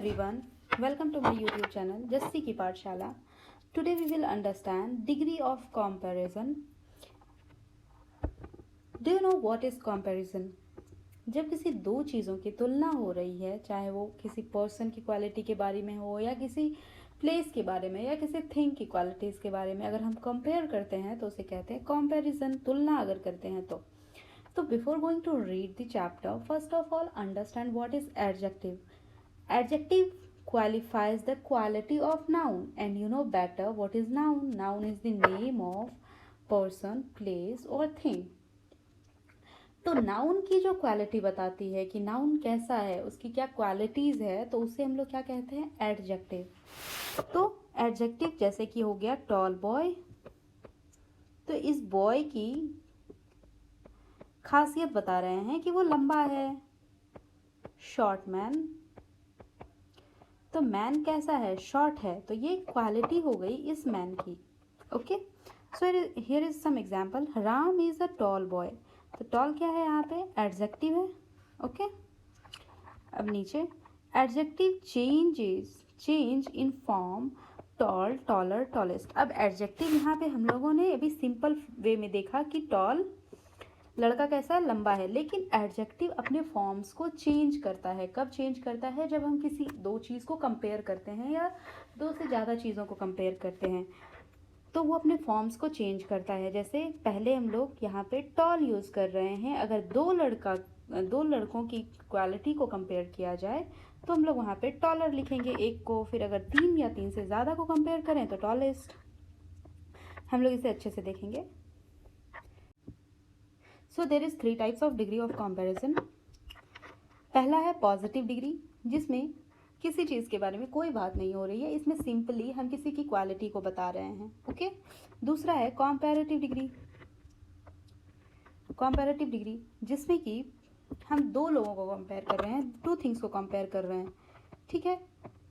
everyone, welcome to my YouTube channel Jassi की पाठशाला. Today we will understand degree of comparison. Do you know what is comparison? जब किसी दो चीज़ों की तुलना हो रही है, चाहे वो किसी पर्सन की क्वालिटी के बारे में हो या किसी प्लेस के बारे में या किसी थिंग की क्वालिटीज़ के बारे में, अगर हम कंपेयर करते हैं तो उसे कहते हैं कंपैरिजन. तुलना अगर करते हैं तो before going to read the chapter, first of all understand what is adjective. Adjective qualifies the quality of noun, and you know better what is noun. Noun is the name of person, place or thing. तो noun की जो quality बताती है कि noun कैसा है, उसकी क्या क्वालिटीज़ है, तो उसे हम लोग क्या कहते हैं, एडजेक्टिव. तो एडजेक्टिव जैसे कि हो गया टॉल बॉय, तो इस बॉय की खासियत बता रहे हैं कि वो लंबा है. शॉर्ट मैन, तो मैन कैसा है, शॉर्ट है, तो ये क्वालिटी हो गई इस मैन की. Okay, so here is some example. Ram is a tall boy, तो टॉल क्या है यहाँ पे, एडजेक्टिव है. ओके, अब नीचे adjective change in form tall, taller, tallest. अब एडजेक्टिव यहाँ पे हम लोगों ने अभी सिंपल वे में देखा कि टॉल लड़का कैसा है, लंबा है, लेकिन एडजेक्टिव अपने फॉर्म्स को चेंज करता है. कब चेंज करता है, जब हम किसी दो चीज़ को कंपेयर करते हैं या दो से ज़्यादा चीज़ों को कंपेयर करते हैं, तो वो अपने फॉर्म्स को चेंज करता है. जैसे पहले हम लोग यहाँ पे टॉल यूज़ कर रहे हैं. अगर दो लड़कों की क्वालिटी को कंपेयर किया जाए तो हम लोग वहाँ पे टॉलर लिखेंगे एक को. फिर अगर तीन या तीन से ज़्यादा को कंपेयर करें तो टॉलेस्ट. हम लोग इसे अच्छे से देखेंगे. So there is 3 types of degree of comparison. पहला है पॉजिटिव डिग्री, जिसमें किसी चीज़ के बारे में कोई बात नहीं हो रही है, इसमें सिंपली हम किसी की क्वालिटी को बता रहे हैं. ओके. दूसरा है कंपैरेटिव डिग्री, जिसमें कि हम दो लोगों को कंपेयर कर रहे हैं, टू थिंग्स को कंपेयर कर रहे हैं. ठीक है,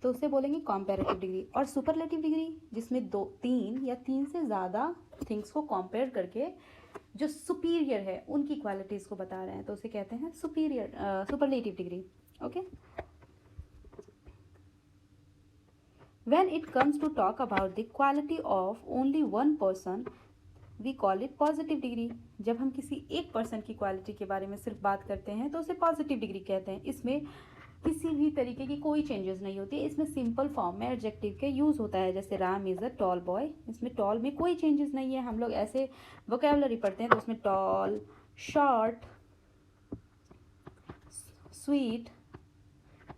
तो उसे बोलेंगे कंपैरेटिव डिग्री. और सुपरलेटिव डिग्री, जिसमें तीन या तीन से ज़्यादा थिंग्स को कंपेयर करके जो सुपीरियर है उनकी क्वालिटीज़ को बता रहे हैं, तो उसे कहते हैं superlative degree. Okay. When it comes to talk about the quality of only one person, we call it positive degree. जब हम किसी एक पर्सन की क्वालिटी के बारे में सिर्फ बात करते हैं तो उसे पॉजिटिव डिग्री कहते हैं. इसमें किसी भी तरीके की कोई चेंजेस नहीं होती है. इसमें सिंपल फॉर्म में एडजेक्टिव के यूज़ होता है. जैसे Ram is a tall boy, इसमें टॉल में कोई चेंजेस नहीं है. हम लोग ऐसे वोकेबलरी पढ़ते हैं तो उसमें टॉल, शॉर्ट, स्वीट,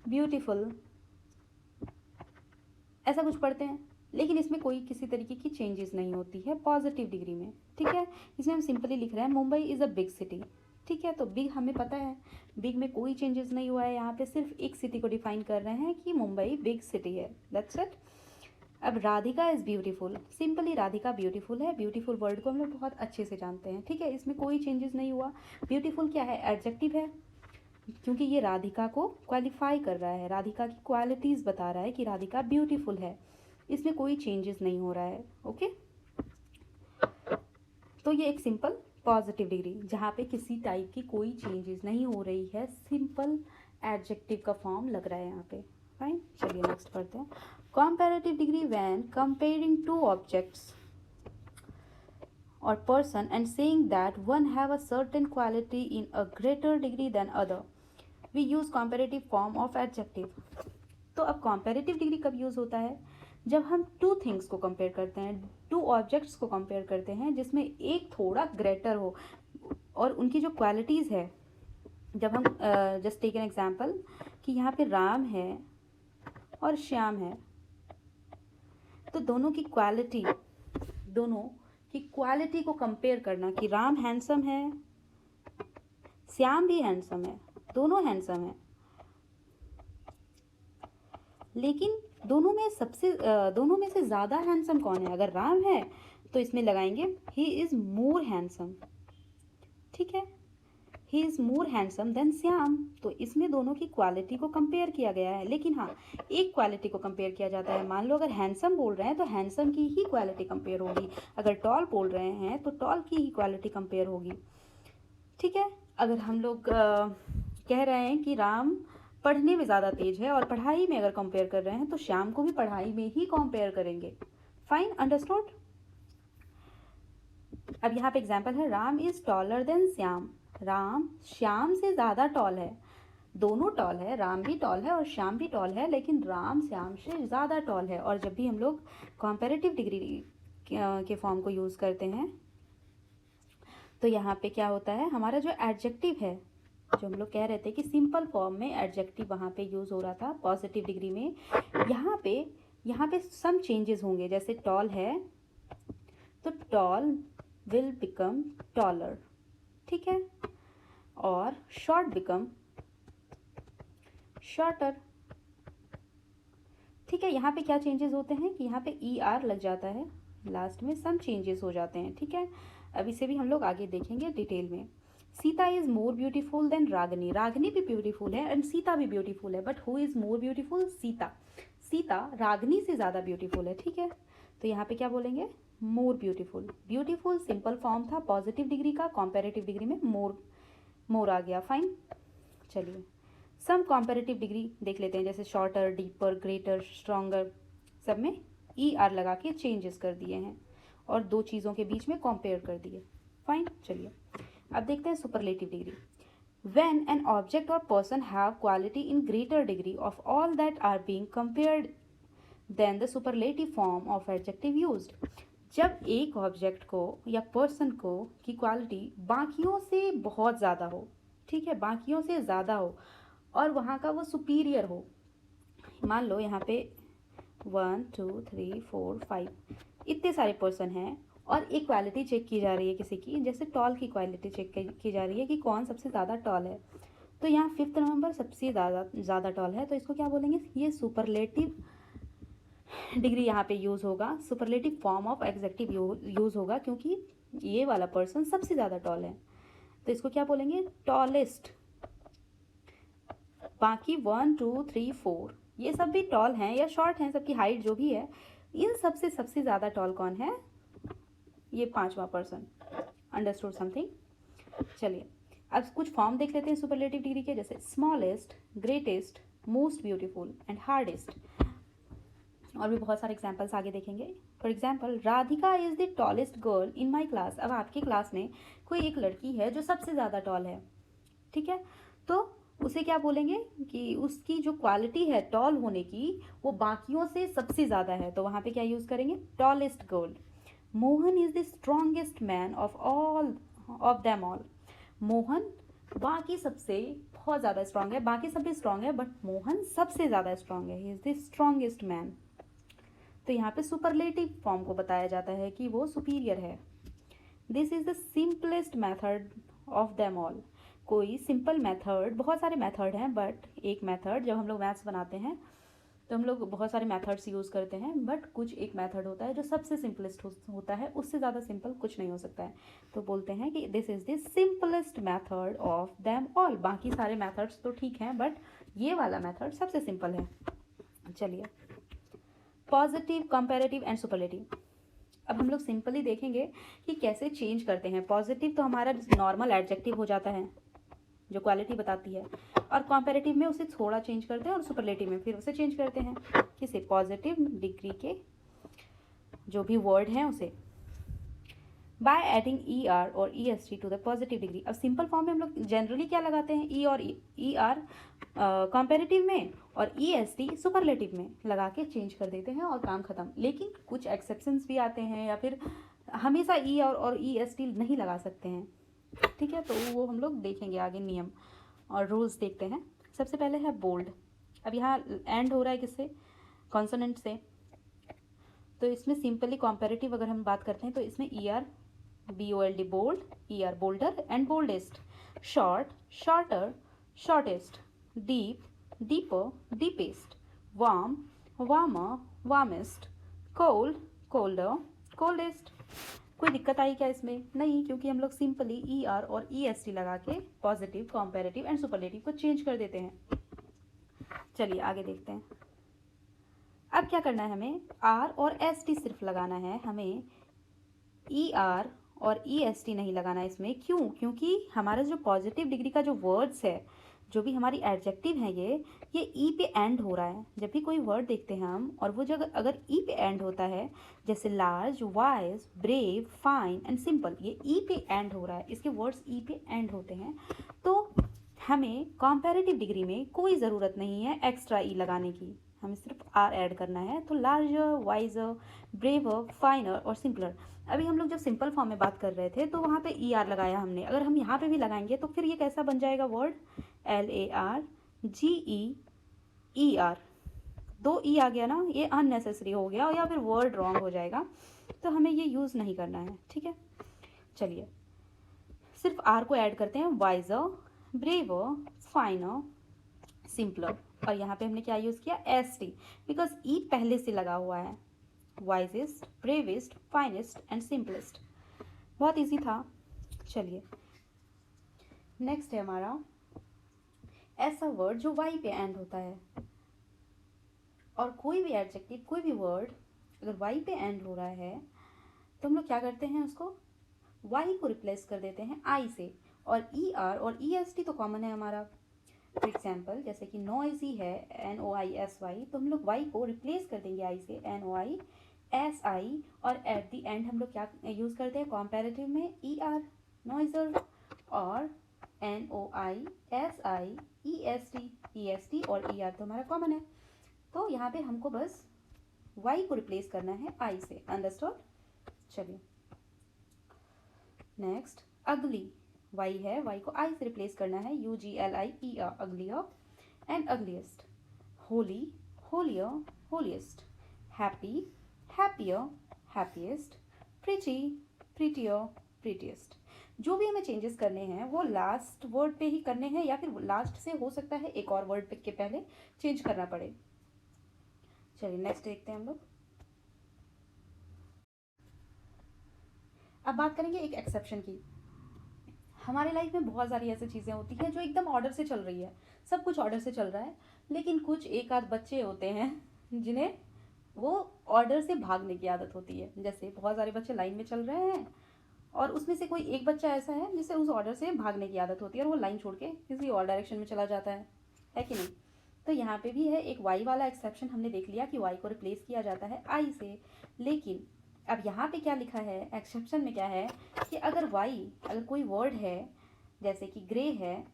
ब्यूटीफुल ऐसा कुछ पढ़ते हैं, लेकिन इसमें कोई किसी तरीके की चेंजेस नहीं होती है पॉजिटिव डिग्री में. ठीक है, इसमें हम सिंपली लिख रहे हैं Mumbai is a big city. ठीक है, तो बिग हमें पता है, बिग में कोई चेंजेस नहीं हुआ है. यहाँ पे सिर्फ एक सिटी को डिफाइन कर रहे हैं कि मुंबई बिग सिटी है. That's it. अब Radhika is beautiful, simply Radhika beautiful है. ब्यूटीफुल वर्ड को हम लोग बहुत अच्छे से जानते हैं. ठीक है, इसमें कोई चेंजेस नहीं हुआ. ब्यूटीफुल क्या है, एडजेक्टिव है, क्योंकि ये राधिका को क्वालिफाई कर रहा है, राधिका की क्वालिटीज़ बता रहा है कि राधिका ब्यूटीफुल है. इसमें कोई चेंजेस नहीं हो रहा है. ओके, तो ये एक सिंपल पॉजिटिव डिग्री जहाँ पे किसी टाइप की कोई चेंजेस नहीं हो रही है, सिंपल एडजेक्टिव का फॉर्म लग रहा है यहाँ पे. फाइन, चलिए नेक्स्ट पढ़ते हैं. Comparative degree when comparing two objects or person and saying that one have a certain quality in a greater degree than other, we use comparative form of adjective. तो अब comparative डिग्री कब use होता है, जब हम two things को compare करते हैं, टू ऑब्जेक्ट्स को कंपेयर करते हैं जिसमें एक थोड़ा ग्रेटर हो और उनकी जो क्वालिटीज़ है. जब हम जस्ट टेक एन एग्जांपल कि यहाँ पे राम है और श्याम है, तो दोनों की क्वालिटी को कंपेयर करना कि राम हैंडसम है, श्याम भी हैंडसम है, दोनों हैंडसम है, लेकिन दोनों में से ज़्यादा हैंडसम कौन है. अगर राम है तो इसमें लगाएंगे ही इज़ मोर हैंडसम. ठीक है, he is more handsome than Shyam. तो इसमें दोनों की क्वालिटी को कंपेयर किया गया है, लेकिन हाँ, एक क्वालिटी को कंपेयर किया जाता है. मान लो अगर हैंडसम बोल रहे हैं तो हैंडसम की ही क्वालिटी कंपेयर होगी. अगर टॉल बोल रहे हैं तो टॉल की ही क्वालिटी कंपेयर होगी. ठीक है, अगर हम लोग कह रहे हैं कि राम पढ़ने में ज़्यादा तेज है और पढ़ाई में अगर कंपेयर कर रहे हैं तो श्याम को भी पढ़ाई में ही कंपेयर करेंगे। Fine, understood. अब यहाँ पे एग्जाम्पल है, Ram is taller than Shyam. Ram Shyam से ज़्यादा टॉल है। दोनों टॉल है, राम भी टॉल है और श्याम भी टॉल है, लेकिन राम श्याम से ज़्यादा टॉल है। और जब भी हम लोग कंपैरेटिव डिग्री के फॉर्म को यूज़ करते हैं तो यहाँ पे क्या होता है, हमारा जो एडजेक्टिव है, जो हम लोग कह रहे थे कि सिंपल फॉर्म में एडजेक्टिव वहाँ पे यूज़ हो रहा था पॉजिटिव डिग्री में, यहाँ पे सम चेंजेस होंगे। जैसे टॉल है तो टॉल विल बिकम टॉलर, ठीक है, और शॉर्ट बिकम शॉर्टर, ठीक है। यहाँ पे क्या चेंजेस होते हैं कि यहाँ पे ER लग जाता है लास्ट में, सम चेंजेस हो जाते हैं, ठीक है। अब इसे भी हम लोग आगे देखेंगे डिटेल में। Sita is more beautiful than Ragini. Ragini भी ब्यूटीफुल है एंड सीता भी ब्यूटीफुल है, but who is more beautiful? Sita. सीता रागनी से ज़्यादा ब्यूटीफुल है, ठीक है। तो यहाँ पे क्या बोलेंगे? More beautiful. Beautiful simple form था पॉजिटिव डिग्री का, कंपैरेटिव डिग्री में मोर आ गया। फाइन, चलिए सम कंपैरेटिव डिग्री देख लेते हैं। जैसे शॉर्टर, डीपर, ग्रेटर, स्ट्रॉन्गर, सब में ER लगा के चेंजेस कर दिए हैं और दो चीज़ों के बीच में कंपेयर कर दिए। फाइन, चलिए अब देखते हैं superlative degree. When an object or person have quality in greater degree of all that are being compared, then the superlative form of adjective used. जब एक ऑब्जेक्ट को या पर्सन को की क्वालिटी बाकियों से बहुत ज़्यादा हो, ठीक है, बाकियों से ज़्यादा हो और वहाँ का वो सुपीरियर हो। मान लो यहाँ पे 1 2 3 4 5 इतने सारे पर्सन हैं और एक क्वालिटी चेक की जा रही है किसी की, जैसे टॉल की क्वालिटी चेक की जा रही है कि कौन सबसे ज़्यादा टॉल है। तो यहाँ 5th नंबर सबसे ज़्यादा टॉल है, तो इसको क्या बोलेंगे? ये सुपरलेटिव डिग्री यहाँ पे यूज़ होगा, superlative form of adjective use होगा, क्योंकि ये वाला पर्सन सबसे ज़्यादा टॉल है। तो इसको क्या बोलेंगे? टॉलेस्ट। बाकी 1 2 3 4 ये सब भी टॉल हैं या शॉर्ट हैं, सबकी हाइट जो भी है, इन सबसे सबसे ज़्यादा टॉल कौन है? ये 5वां पर्सन। Understood something? चलिए अब कुछ फॉर्म देख लेते हैं सुपरलेटिव डिग्री के, जैसे smallest, greatest, most beautiful and hardest. और भी बहुत सारे एग्जाम्पल्स आगे देखेंगे। For example, Radhika is the tallest girl in my class. अब आपकी क्लास में कोई एक लड़की है जो सबसे ज़्यादा टॉल है, ठीक है, तो उसे क्या बोलेंगे कि उसकी जो क्वालिटी है टॉल होने की वो बाकियों से सबसे ज़्यादा है, तो वहाँ पे क्या यूज़ करेंगे? Tallest girl. Mohan is the strongest man of them all. Mohan बाकी सबसे बहुत ज़्यादा स्ट्रांग है, बाकी सब भी स्ट्रांग है, बट मोहन सबसे ज़्यादा स्ट्रांग है, he is the strongest man. तो यहाँ पे सुपरलेटिव फॉर्म को बताया जाता है कि वो सुपीरियर है। This is the simplest method of them all. कोई सिंपल मेथड, बहुत सारे मेथड हैं, बट एक मेथड, जब हम लोग मैथ्स बनाते हैं तो हम लोग बहुत सारे मेथड्स यूज़ करते हैं, बट कुछ एक मेथड होता है जो सबसे सिंपलेस्ट होता है, उससे ज़्यादा सिंपल कुछ नहीं हो सकता है। तो बोलते हैं कि this is the simplest method of them all. बाकी सारे मेथड्स तो ठीक हैं, बट ये वाला मेथड सबसे सिंपल है। चलिए पॉजिटिव, कंपैरेटिव एंड सुपरलेटिव। अब हम लोग सिंपली देखेंगे कि कैसे चेंज करते हैं। पॉजिटिव तो हमारा नॉर्मल एडजेक्टिव हो जाता है जो क्वालिटी बताती है, और कंपैरेटिव में उसे थोड़ा चेंज करते हैं और सुपरलेटिव में फिर उसे चेंज करते हैं। किसे? पॉजिटिव डिग्री के जो भी वर्ड हैं उसे, बाय एडिंग ER और EST to the positive degree. अब सिंपल फॉर्म में हम लोग जनरली क्या लगाते हैं? E और ER कंपैरेटिव में और EST सुपरलेटिव में लगा के चेंज कर देते हैं और काम ख़त्म। लेकिन कुछ एक्सेप्शंस भी आते हैं, या फिर हमेशा E और EST नहीं लगा सकते हैं, ठीक है, तो वो हम लोग देखेंगे आगे, नियम और रूल्स देखते हैं। सबसे पहले है बोल्ड। अब यहाँ एंड हो रहा है किससे? कॉन्सोनेंट से, तो इसमें सिंपली कंपैरेटिव अगर हम बात करते हैं तो इसमें ER BOLD bold, ER bolder and boldest, short shorter, shortest, deep deeper, deepest, warm warmer, warmest, cold colder, coldest. कोई दिक्कत आई क्या इसमें? नहीं, क्योंकि हम लोग सिंपली ER और EST लगा के पॉजिटिव, कंपैरेटिव एंड सुपरलेटिव को चेंज कर देते हैं। चलिए आगे देखते हैं। अब क्या करना है हमें? R और ST सिर्फ लगाना है, हमें ER और EST नहीं लगाना है इसमें। क्यों? क्योंकि हमारा जो पॉजिटिव डिग्री का जो वर्ड्स है, जो भी हमारी एडजेक्टिव है ये ई पे एंड हो रहा है। जब भी कोई वर्ड देखते हैं हम और वो जगह अगर ई पे एंड होता है, जैसे large, wise, brave, fine and simple, ये ई पे एंड हो रहा है, इसके वर्ड्स ई पे एंड होते हैं, तो हमें कंपैरेटिव डिग्री में कोई ज़रूरत नहीं है एक्स्ट्रा ई लगाने की, हमें सिर्फ आर ऐड करना है। तो लार्जर, वाइजर, ब्रेवर, फाइनर और सिंपलर। अभी हम लोग जब सिंपल फॉर्म में बात कर रहे थे तो वहाँ पे ई आर लगाया हमने, अगर हम यहाँ पे भी लगाएंगे तो फिर ये कैसा बन जाएगा वर्ड, LARGEER। दो ई आ गया ना, ये अननेसेसरी हो गया या फिर वर्ड रॉन्ग हो जाएगा, तो हमें ये यूज़ नहीं करना है, ठीक है। चलिए सिर्फ आर को ऐड करते हैं, वाइजर, ब्रेवर, फाइनर, सिंपलर, और यहाँ पे हमने क्या यूज़ किया, ST, बिकॉज ई पहले से लगा हुआ है। Wisest, bravest, finest and simplest, बहुत इजी था। चलिए नेक्स्ट है हमारा ऐसा वर्ड जो वाई पे एंड होता है, और कोई भी एडजेक्टिव, कोई भी वर्ड अगर वाई पे एंड हो रहा है तो हम लोग क्या करते हैं, उसको वाई को रिप्लेस कर देते हैं आई से, और ई आर और ई एस टी तो कॉमन है हमारा। फॉर एग्जाम्पल जैसे कि नॉइजी है, NOISY, तो हम लोग वाई को रिप्लेस कर देंगे आई से, NOISI, और एट द एंड हम लोग क्या यूज़ करते हैं कंपैरेटिव में, ER, नॉइजर, और NOISI, EST और ER तो हमारा कॉमन है, तो यहाँ पे हमको बस वाई को रिप्लेस करना है आई से, अंडरस्टूड। चलिए नेक्स्ट अगली, वाई है, वाई को आई से रिप्लेस करना है, UGLIER, uglier and ugliest, holy, holier, holiest, happy, happier, happiest, pretty, prettier, prettiest. जो भी हमें चेंजेस करने हैं वो लास्ट वर्ड पे ही करने हैं, या फिर लास्ट से हो सकता है एक और वर्ड के पहले चेंज करना पड़े। चलिए नेक्स्ट देखते हैं हम लोग। अब बात करेंगे एक एक्सेप्शन की। हमारे लाइफ में बहुत सारी ऐसी चीज़ें होती हैं जो एकदम ऑर्डर से चल रही है, सब कुछ ऑर्डर से चल रहा है, लेकिन कुछ एक आध बच्चे होते हैं जिन्हें वो ऑर्डर से भागने की आदत होती है। जैसे बहुत सारे बच्चे लाइन में चल रहे हैं और उसमें से कोई एक बच्चा ऐसा है जिसे उस ऑर्डर से भागने की आदत होती है और वो लाइन छोड़ के किसी और डायरेक्शन में चला जाता है कि नहीं। तो यहाँ पे भी है एक वाई वाला एक्सेप्शन, हमने देख लिया कि वाई को रिप्लेस किया जाता है आई से, लेकिन अब यहाँ पे क्या लिखा है एक्सेप्शन में, क्या है कि अगर वाई, अगर कोई वर्ड है जैसे कि ग्रे है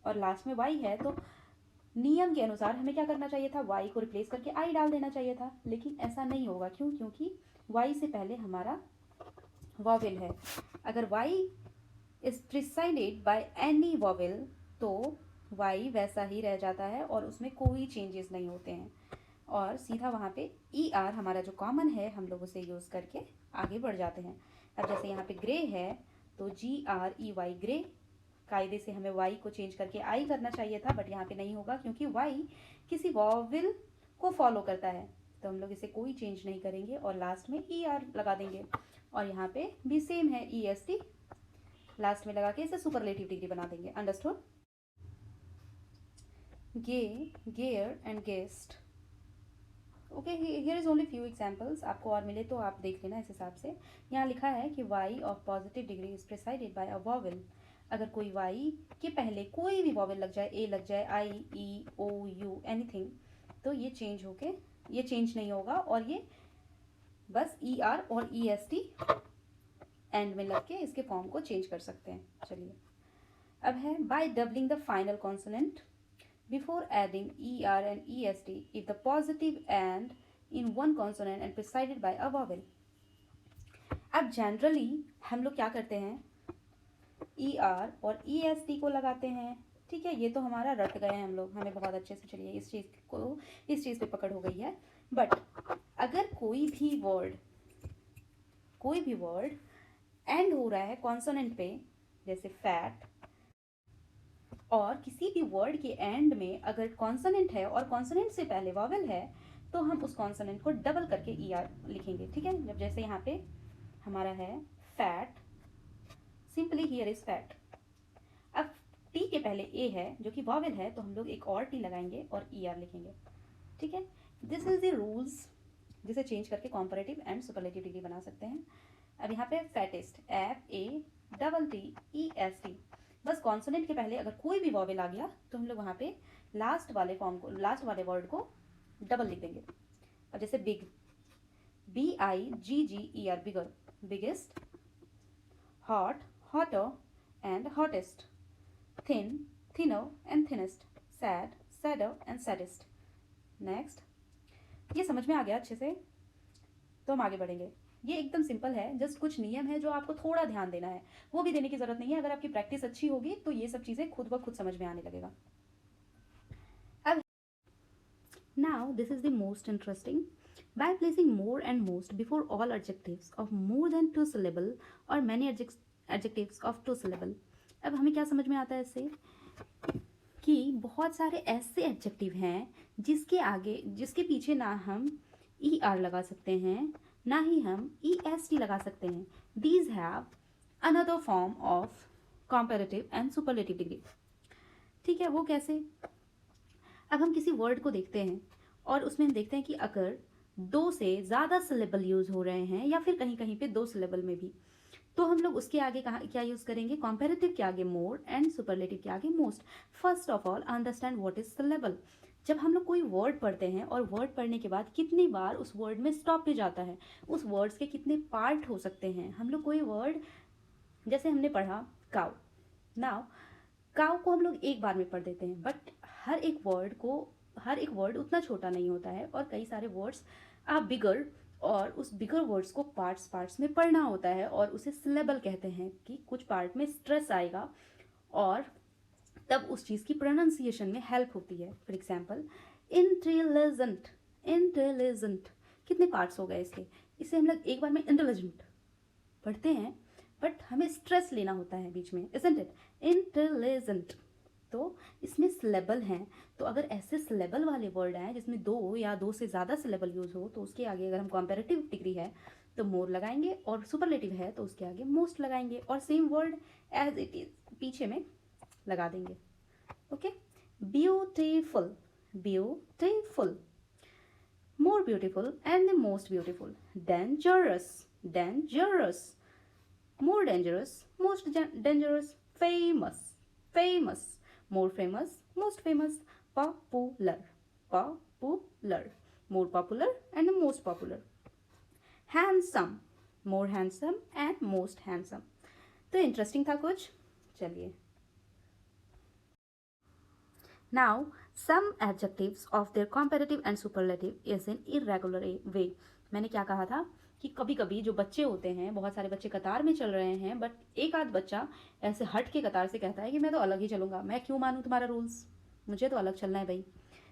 और लास्ट में वाई है, तो नियम के अनुसार हमें क्या करना चाहिए था, वाई को रिप्लेस करके आई डाल देना चाहिए था, लेकिन ऐसा नहीं होगा। क्यों? क्योंकि वाई से पहले हमारा वॉवेल है। अगर Y is preceded by any vowel तो वाई वैसा ही रह जाता है और उसमें कोई चेंजेस नहीं होते हैं, और सीधा वहाँ पे ई आर हमारा जो कॉमन है हम लोग उसे यूज़ करके आगे बढ़ जाते हैं। अब जैसे यहाँ पे ग्रे है तो GREY, ग्रे, कायदे से हमें वाई को चेंज करके आई करना चाहिए था, बट यहाँ पे नहीं होगा क्योंकि वाई किसी वॉवेल को फॉलो करता है, तो हम लोग इसे कोई चेंज नहीं करेंगे और लास्ट में ई आर लगा देंगे। और यहाँ पे भी सेम है, EST लास्ट में लगा के इसे सुपरलेटिव डिग्री बना देंगे, understood. Gay, gayer and gayest. Okay, here is only few examples, आपको और मिले तो आप देख लेना इस हिसाब से। यहाँ लिखा है कि Y of positive degree is preceded by a vowel. अगर कोई वाई के पहले कोई भी वॉवेल लग जाए, ए लग जाए, आई, ई, ओ, यू, एनीथिंग, तो ये चेंज होके, ये चेंज नहीं होगा और ये बस ई आर और EST एंड में लग के इसके फॉर्म को चेंज कर सकते हैं। चलिए अब है by doubling the final consonant before adding ER and EST if the positive and in one consonant and preceded by a vowel। अब जनरली हम लोग क्या करते हैं, ER और EST को लगाते हैं, ठीक है, ये तो हमारा रट गए हैं हम लोग, हमें बहुत अच्छे से, चलिए इस चीज़ पे पकड़ हो गई है। बट अगर कोई भी वर्ड एंड हो रहा है कॉन्सोनेंट पे, जैसे फैट, और किसी भी वर्ड के एंड में अगर कॉन्सोनेंट है और कॉन्सोनेंट से पहले वॉवेल है, तो हम उस कॉन्सोनेंट को डबल करके ER लिखेंगे, ठीक है। जब जैसे यहाँ पे हमारा है fat, simply here is fat. अब टी के पहले ए है जो कि वॉवेल है, तो हम लोग एक और टी लगाएंगे और ER लिखेंगे, ठीक है। दिस इज द रूल्स जिसे चेंज करके कॉम्परेटिव एंड सुपरलेटिव डिग्री बना सकते हैं। अब यहाँ पे फैटेस्ट, FATTEST, बस कॉन्सोनेंट के पहले अगर कोई भी वॉवेल आ गया तो हम लोग वहाँ पे लास्ट वाले वर्ड को डबल लिख देंगे। अब जैसे big, BIGGER, bigger, biggest, hot, hotter and hottest, thin, thinner and thinnest, sad, sadder and saddest. Next, ये समझ में आ गया अच्छे से? तो हम आगे बढ़ेंगे। ये एकदम सिंपल है, जस्ट कुछ नियम है जो आपको थोड़ा ध्यान देना है, वो भी देने की जरूरत नहीं है। अगर आपकी प्रैक्टिस अच्छी होगी तो ये सब चीज़ें खुद ब खुद समझ में आने लगेगा। अब now this is the most interesting. By placing more and most before all adjectives of more than 2 syllable or many adjectives of 2 syllable, अब हमें क्या समझ में आता है इससे कि बहुत सारे ऐसे एडजेक्टिव हैं जिसके पीछे ना हम ER लगा सकते हैं, ना ही हम EST लगा सकते हैं। These have another form of comparative and superlative degree। ठीक है, वो कैसे? अब हम किसी वर्ड को देखते हैं और उसमें हम देखते हैं कि अगर 2 से ज़्यादा सिलेबल यूज़ हो रहे हैं या फिर कहीं कहीं पे 2 सिलेबल में भी, तो हम लोग उसके आगे क्या यूज़ करेंगे? कंपैरेटिव के आगे मोर एंड सुपरलेटिव के आगे most. First of all understand what is syllable. जब हम लोग कोई वर्ड पढ़ते हैं और वर्ड पढ़ने के बाद कितनी बार उस वर्ड में स्टॉपेज आता है, उस वर्ड्स के कितने पार्ट हो सकते हैं। हम लोग कोई वर्ड, जैसे हमने पढ़ा काउ, नाउ काउ को हम लोग एक बार में पढ़ देते हैं, बट हर एक वर्ड उतना छोटा नहीं होता है और कई सारे वर्ड्स आप बिगर, और उस बिगर वर्ड्स को पार्ट्स में पढ़ना होता है और उसे सिलेबल कहते हैं कि कुछ पार्ट में स्ट्रेस आएगा और तब उस चीज़ की प्रोनाउंसिएशन में हेल्प होती है। फॉर एग्जाम्पल इंटेलिजेंट, इंटेलिजेंट कितने पार्ट्स हो गए इसके? इसे हम लोग एक बार में इंटेलिजेंट पढ़ते हैं, बट हमें स्ट्रेस लेना होता है बीच में, इजंट इट? इंटेलिजेंट। तो इसमें सिलेबल हैं, तो अगर ऐसे सिलेबल वाले वर्ड आए जिसमें 2 या 2 से ज़्यादा सिलेबल यूज़ हो, तो उसके आगे अगर हम कंपैरेटिव डिग्री है तो मोर लगाएंगे, और सुपरलेटिव है तो उसके आगे मोस्ट लगाएंगे, और same word as it is पीछे में लगा देंगे। Okay, beautiful, beautiful, more beautiful and the most beautiful, dangerous, dangerous, more dangerous, most dangerous, famous, famous, more famous, most famous, popular, popular, more popular and the most popular, handsome, more handsome and most handsome। तो interesting था कुछ? चलिए, now some adjectives of their comparative and superlative is in irregular way। मैंने क्या कहा था कि कभी कभी जो बच्चे होते हैं, बहुत सारे बच्चे कतार में चल रहे हैं, बट एक आध बच्चा ऐसे हट के कतार से कहता है कि मैं तो अलग ही चलूंगा, मैं क्यों मानूं तुम्हारा रूल्स, मुझे तो अलग चलना है भाई।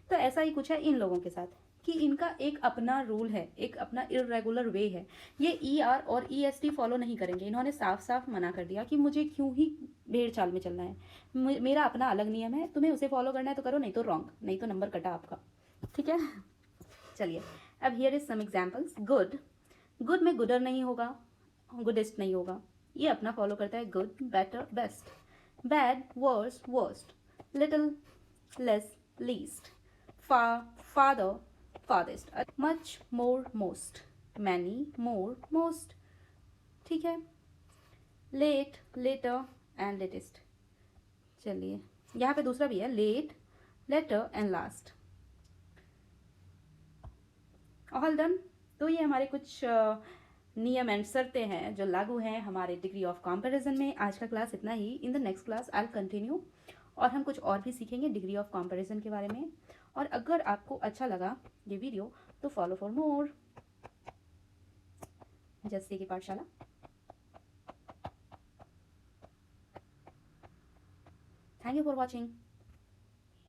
तो ऐसा ही कुछ है इन लोगों के साथ कि इनका एक अपना रूल है, एक अपना इरेगुलर वे है। ये ER और EST फॉलो नहीं करेंगे। इन्होंने साफ साफ मना कर दिया कि मुझे क्यों ही भेड़ चाल में चलना है, मेरा अपना अलग नियम है, तुम्हें उसे फॉलो करना है तो करो, नहीं तो रॉन्ग, नहीं तो नंबर कटा आपका। ठीक है, चलिए अब here is some examples. Good, good में गुडर नहीं होगा, गुडेस्ट नहीं होगा, ये अपना फॉलो करता है good, better, best. Bad, worse, worst, little, less, least, far, farther, farthest, much, more, most, many, more, most। ठीक है, late, later and latest। चलिए यहाँ पे दूसरा भी है, late, later and last। All done. तो ये हमारे कुछ नियम एंड शर्तें हैं जो लागू हैं हमारे डिग्री ऑफ कंपैरिजन में। आज का क्लास इतना ही। In the next class I will continue और हम कुछ और भी सीखेंगे डिग्री ऑफ कंपैरिजन के बारे में। और अगर आपको अच्छा लगा ये वीडियो तो फॉलो फॉर मोर जस्सी की पाठशाला। Thank you for watching.